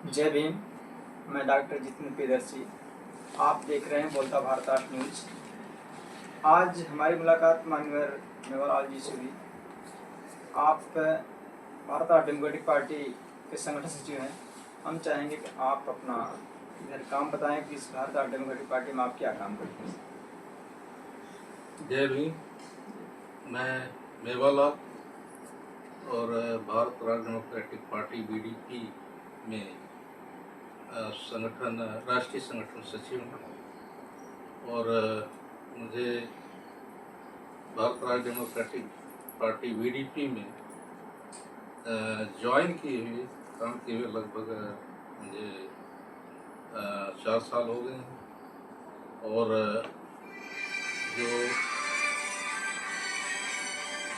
जय भीम। मैं डॉक्टर जितेंद्र प्रियदर्शी। आप देख रहे हैं बोलता भारत राष्ट्र न्यूज। आज हमारी मुलाकात माननीय मेवालाल जी से हुई। आप भारत राष्ट्र डेमोक्रेटिक पार्टी के संगठन सचिव हैं। हम चाहेंगे कि आप अपना इधर काम बताएं कि इस भारत राष्ट्र डेमोक्रेटिक पार्टी में आप क्या काम करते हैं। जय भीम। मैं मेवालाल और भारत राष्ट्र डेमोक्रेटिक पार्टी बीडीपी में राष्ट्रीय संगठन सचिव हूँ और मुझे भारत राष्ट्र डेमोक्रेटिक पार्टी बीडीपी में ज्वाइन किए हुए काम किए हुए लगभग मुझे 4 साल हो गए हैं और जो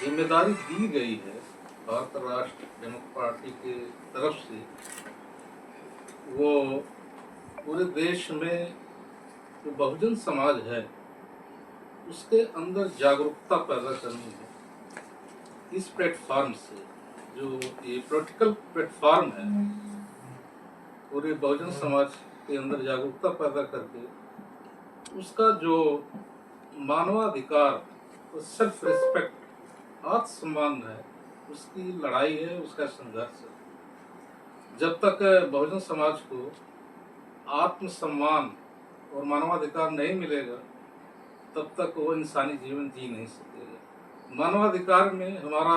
जिम्मेदारी दी गई है भारत राष्ट्र डेमोक्रेटिक पार्टी के तरफ से, वो पूरे देश में जो बहुजन समाज है उसके अंदर जागरूकता पैदा करनी है। इस प्लेटफॉर्म से, जो ये पॉलिटिकल प्लेटफॉर्म है, पूरे बहुजन समाज के अंदर जागरूकता पैदा करके उसका जो मानवाधिकार, सेल्फ रिस्पेक्ट, आत्मसम्मान है, उसकी लड़ाई है, उसका संघर्ष है। जब तक बहुजन समाज को आत्मसम्मान और मानवाधिकार नहीं मिलेगा तब तक वो इंसानी जीवन जी नहीं सकेगा। मानवाधिकार में हमारा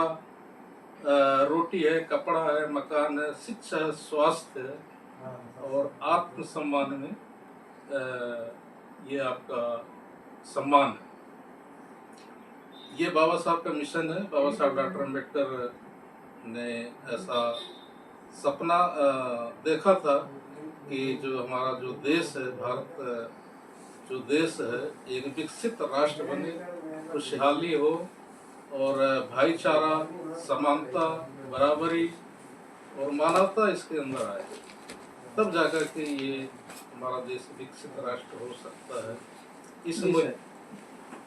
रोटी है, कपड़ा है, मकान है, शिक्षा है, स्वास्थ्य है और आत्मसम्मान में ये आपका सम्मान है। ये बाबा साहब का मिशन है। बाबा साहब डॉक्टर अम्बेडकर ने ऐसा सपना देखा था कि जो हमारा जो देश है, भारत जो देश है, एक विकसित राष्ट्र बने, खुशहाली हो और भाईचारा, समानता, बराबरी और मानवता इसके अंदर आए, तब जाकर के ये हमारा देश विकसित राष्ट्र हो सकता है। इसमें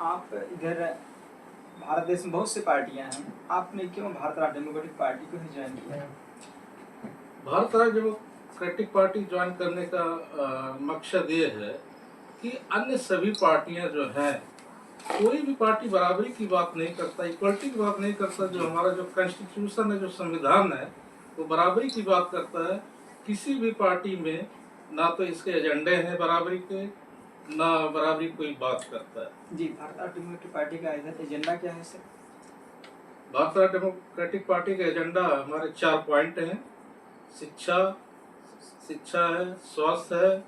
आप इधर भारत देश में बहुत सी पार्टियां हैं, आपने क्यों भारत राष्ट्र डेमोक्रेटिक पार्टी को ही ज्वाइन किया? भारत राष्ट्र डेमोक्रेटिक पार्टी ज्वाइन करने का मकसद ये है कि अन्य सभी पार्टियां जो हैं, कोई भी पार्टी बराबरी की बात नहीं करता, इक्वलिटी की बात नहीं करता। जो हमारा जो कॉन्स्टिट्यूशन है, जो संविधान है, वो बराबरी की बात करता है। किसी भी पार्टी में ना तो इसके एजेंडे हैं बराबरी के, ना बराबरी कोई बात करता है। जी, भारत राष्ट्र डेमोक्रेटिक पार्टी का इधर एजेंडा क्या है सर? भारत राष्ट्र डेमोक्रेटिक पार्टी का एजेंडा हमारे 4 पॉइंट हैं। शिक्षा है, स्वास्थ्य है,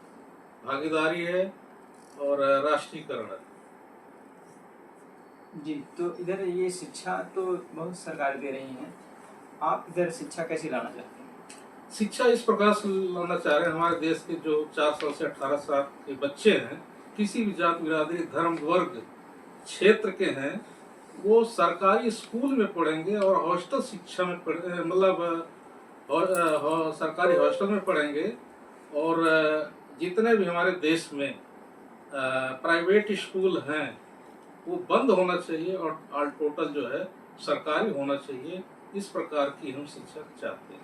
भागीदारी है और राष्ट्रीयकरण है। जी, तो इधर ये शिक्षा तो बहुत सरकार दे रही हैं, आप इधर शिक्षा कैसे लाना चाहते हैं? शिक्षा इस प्रकार से लाना चाह रहे हैं, हमारे देश के जो 4 साल से 18 साल के बच्चे हैं, किसी भी जात, बिरादरी, धर्म, वर्ग, क्षेत्र के हैं, वो सरकारी स्कूल में पढ़ेंगे और हॉस्टल शिक्षा में मतलब सरकारी हॉस्टल में पढ़ेंगे। और जितने भी हमारे देश में प्राइवेट स्कूल हैं वो बंद होना चाहिए और ऑल टोटल जो है सरकारी होना चाहिए। इस प्रकार की हम शिक्षा चाहते हैं।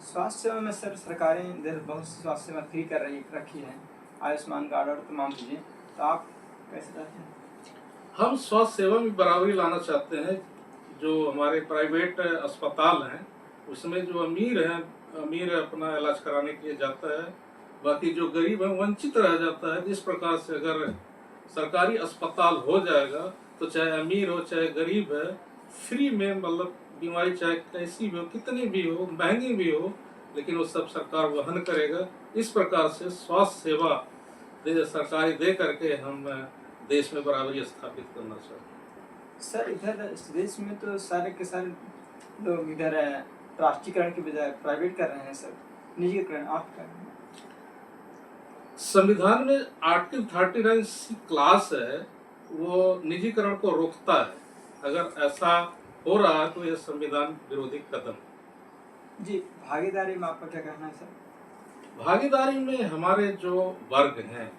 स्वास्थ्य सेवा में सर सरकारें इधर बहुत सी स्वास्थ्य सेवा फ्री कर रखी है, आयुष्मान कार्ड और तमाम चीज़ें, तो आप कैसे चाहते हैं? हम स्वास्थ्य सेवा में बराबरी लाना चाहते हैं। जो हमारे प्राइवेट अस्पताल हैं उसमें जो अमीर अपना इलाज कराने के लिए जाता है, बाकी जो गरीब है वंचित रह जाता है। जिस प्रकार से अगर सरकारी अस्पताल हो जाएगा तो चाहे अमीर हो चाहे गरीब है, फ्री में, मतलब बीमारी चाहे कैसी भी हो, कितनी भी हो, महंगी भी हो, लेकिन वो सब सरकार वहन करेगा। इस प्रकार से स्वास्थ्य सेवा सरकारी दे करके हम देश में बराबरी स्थापित करना चाहते हैं। सर इधर इस देश में तो सारे के सारे लोग इधर राष्ट्रीयकरण की बजाय प्राइवेट कर रहे हैं सर, निजीकरण आप कर रहे हैं। संविधान में आर्टिकल 39 क्लास है, वो निजीकरण को रोकता है। अगर ऐसा हो रहा है तो यह संविधान विरोधी कदम है। जी, भागीदारी में आपका क्या कहना है सर? भागीदारी में हमारे जो वर्ग हैं,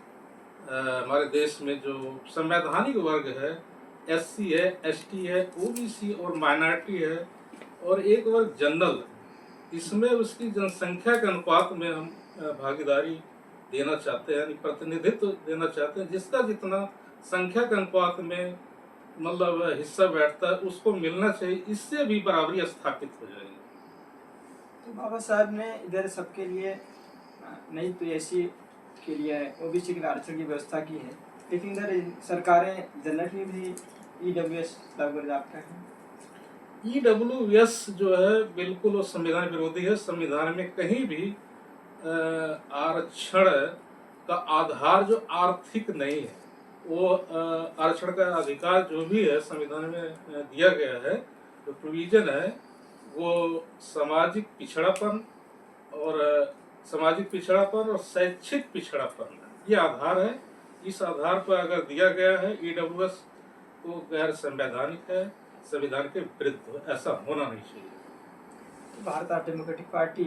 हमारे देश में जो संवैधानिक वर्ग है, एससी है, एसटी है, ओबीसी और माइनॉरिटी है और एक वर्ग जनरल, इसमें उसकी जनसंख्या के अनुपात में हम भागीदारी देना चाहते हैं, यानी प्रतिनिधित्व देना चाहते हैं, जिसका जितना संख्या के अनुपात में मतलब हिस्सा बैठता है उसको मिलना चाहिए, इससे भी बराबरी स्थापित हो जाएगी। तो बाबा साहब ने इधर सबके लिए नहीं तो एसी के लिए ओबीसी के लिए आरक्षण की व्यवस्था की है, लेकिन इधर सरकारें जनरली भी ईडब्ल्यूएस लागू करते हैं। ईडब्ल्यूएस जो है बिल्कुल वो संविधान विरोधी है। संविधान में कहीं भी आरक्षण का आधार जो आर्थिक नहीं है, वो आरक्षण का अधिकार जो भी है संविधान में दिया गया है, जो प्रोविजन है वो सामाजिक पिछड़ापन और शैक्षिक पिछड़ापन ये आधार है। इस आधार पर अगर दिया गया है ईडब्ल्यूएस तो गैर संवैधानिक है, संविधान के विरुद्ध, ऐसा होना नहीं चाहिए। भारतीय डेमोक्रेटिक पार्टी